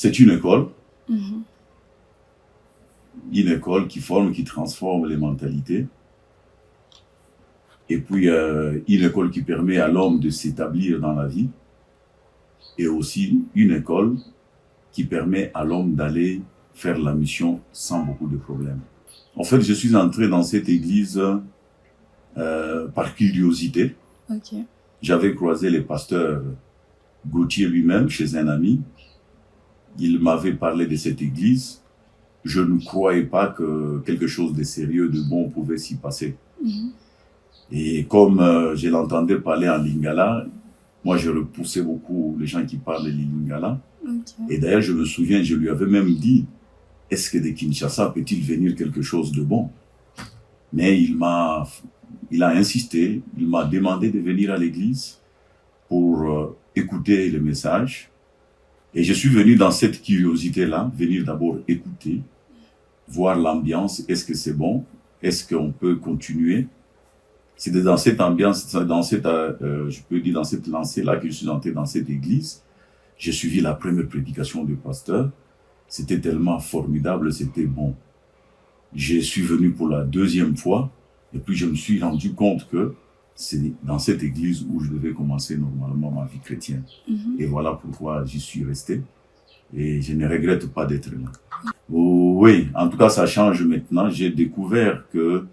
C'est une école. Mhm. Une école qui forme, qui transforme les mentalités. Et puis, une école qui permet à l'homme de s'établir dans la vie. Et aussi une école qui permet à l'homme d'aller faire la mission sans beaucoup de problèmes. En fait, je suis entré dans cette église par curiosité. Ok. J'avais croisé le pasteur Gauthier lui-même chez un ami. Il m'avait parlé de cette église. Je ne croyais pas que quelque chose de sérieux, de bon pouvait s'y passer. Mhm. Et comme je l'entendais parler en lingala, moi je repoussais beaucoup les gens qui parlent le lingala. Ok. Et d'ailleurs, je me souviens, je lui avais même dit, est-ce que de Kinshasa peut-il venir quelque chose de bon? Mais il a insisté, il m'a demandé de venir à l'église pour écouter le message. Et je suis venu dans cette curiosité-là, venir d'abord écouter, voir l'ambiance, est-ce que c'est bon? Est-ce qu'on peut continuer? C'est dans cette ambiance, dans cette, je peux dire dans cette lancée-là que je suis entré dans cette église. J'ai suivi la première prédication du pasteur. C'était tellement formidable, c'était bon. Je suis venu pour la deuxième fois, et puis je me suis rendu compte que c'est dans cette église où je devais commencer normalement ma vie chrétienne. Mhm. Et voilà pourquoi j'y suis resté. Et je ne regrette pas d'être là. Oh, oui, en tout cas, ça change maintenant. J'ai découvert que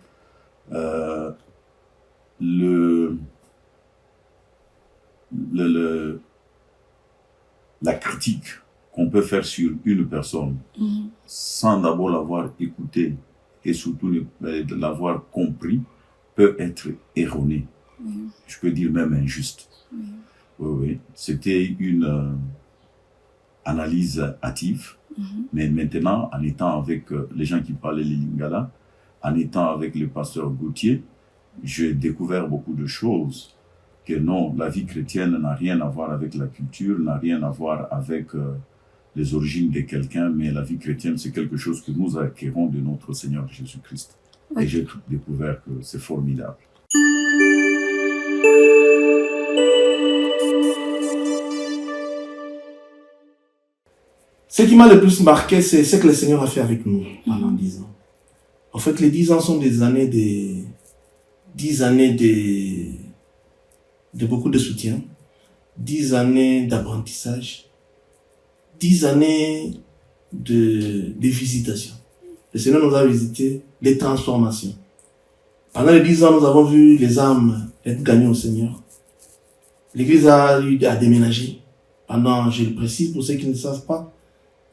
la critique qu'on peut faire sur une personne Mhm. sans d'abord l'avoir écouté et surtout l'avoir compris peut être erronée. Mhm. Je peux dire même injuste. Mhm. Oui, oui. C'était une analyse hâtive. Mhm. Mais maintenant, en étant avec les gens qui parlaient les lingala, en étant avec le pasteur Gauthier, j'ai découvert beaucoup de choses. Que non, la vie chrétienne n'a rien à voir avec la culture, n'a rien à voir avec les origines de quelqu'un, mais la vie chrétienne, c'est quelque chose que nous acquérons de notre Seigneur Jésus-Christ. Ok. Et j'ai découvert que c'est formidable. Ce qui m'a le plus marqué, c'est ce que le Seigneur a fait avec nous pendant 10 ans. En fait, les 10 ans sont des années de beaucoup de soutien, 10 années d'apprentissage, 10 années de visitation. Le Seigneur nous a visité, les transformations. Pendant les 10 ans, nous avons vu les âmes être gagnées au Seigneur. L'Église a eu à déménager. Pendant, je le précise pour ceux qui ne savent pas,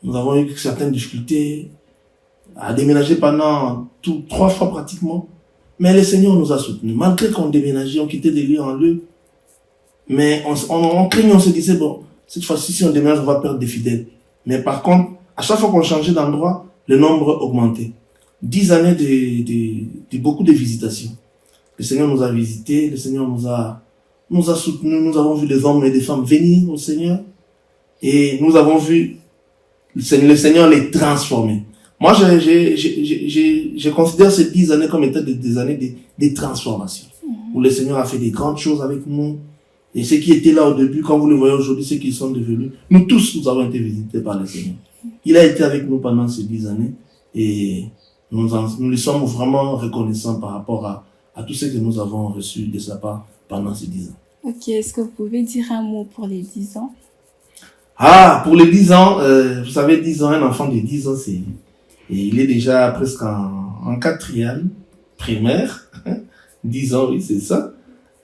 nous avons eu certaines difficultés à déménager pendant 3 fois pratiquement. Mais le Seigneur nous a soutenus. Malgré qu'on déménageait, on quittait de lieu en lieu. Mais on craignait, on se disait, bon, cette fois-ci, si on déménage, on va perdre des fidèles. Mais par contre, à chaque fois qu'on changeait d'endroit, le nombre augmentait. 10 années de beaucoup de visitations. Le Seigneur nous a visités, le Seigneur nous a soutenus, nous avons vu des hommes et des femmes venir au Seigneur. Et nous avons vu le Seigneur les transformer. Moi, je considère ces 10 années comme étant des années de transformation. Où le Seigneur a fait des grandes choses avec nous. Et ceux qui étaient là au début, quand vous le voyez aujourd'hui, ceux qui sont devenus, nous tous, nous avons été visités par le Seigneur. Il a été avec nous pendant ces 10 années. Et nous lui sommes vraiment reconnaissants par rapport à tout ce que nous avons reçu de sa part pendant ces 10 ans. Ok, est-ce que vous pouvez dire un mot pour les 10 ans? Ah, pour les 10 ans, vous savez, 10 ans, un enfant de 10 ans, il est déjà presque en 4e primaire. 10 ans, oui, c'est ça.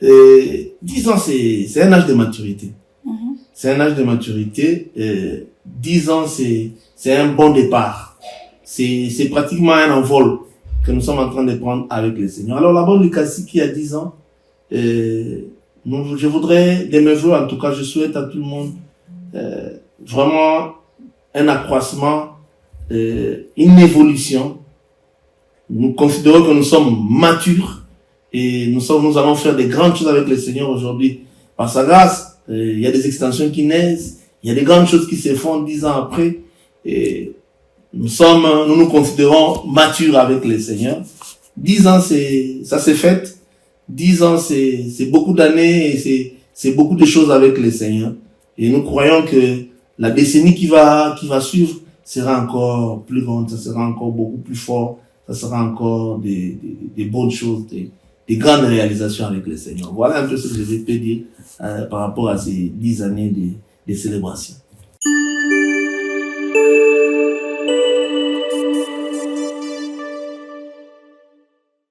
10 ans, c'est un âge de maturité. Mhm. C'est un âge de maturité. 10 ans, c'est un bon départ. C'est pratiquement un envol que nous sommes en train de prendre avec le Seigneur. Alors là-bas, Lucas qui a 10 ans, je voudrais, de mes voeux, en tout cas, je souhaite à tout le monde vraiment un accroissement, une évolution. Nous considérons que nous sommes matures et nous allons faire des grandes choses avec le Seigneur aujourd'hui. Par sa grâce, il y a des extensions qui naissent, il y a des grandes choses qui se font 10 ans après. Et nous nous considérons matures avec le Seigneur. 10 ans, ça s'est fait. 10 ans, c'est beaucoup d'années et c'est beaucoup de choses avec le Seigneur. Et nous croyons que la décennie qui va suivre sera encore plus grande, ça sera encore beaucoup plus fort, ça sera encore des bonnes choses, des grandes réalisations avec le Seigneur. Voilà un peu ce que je vais te dire par rapport à ces 10 années de célébration.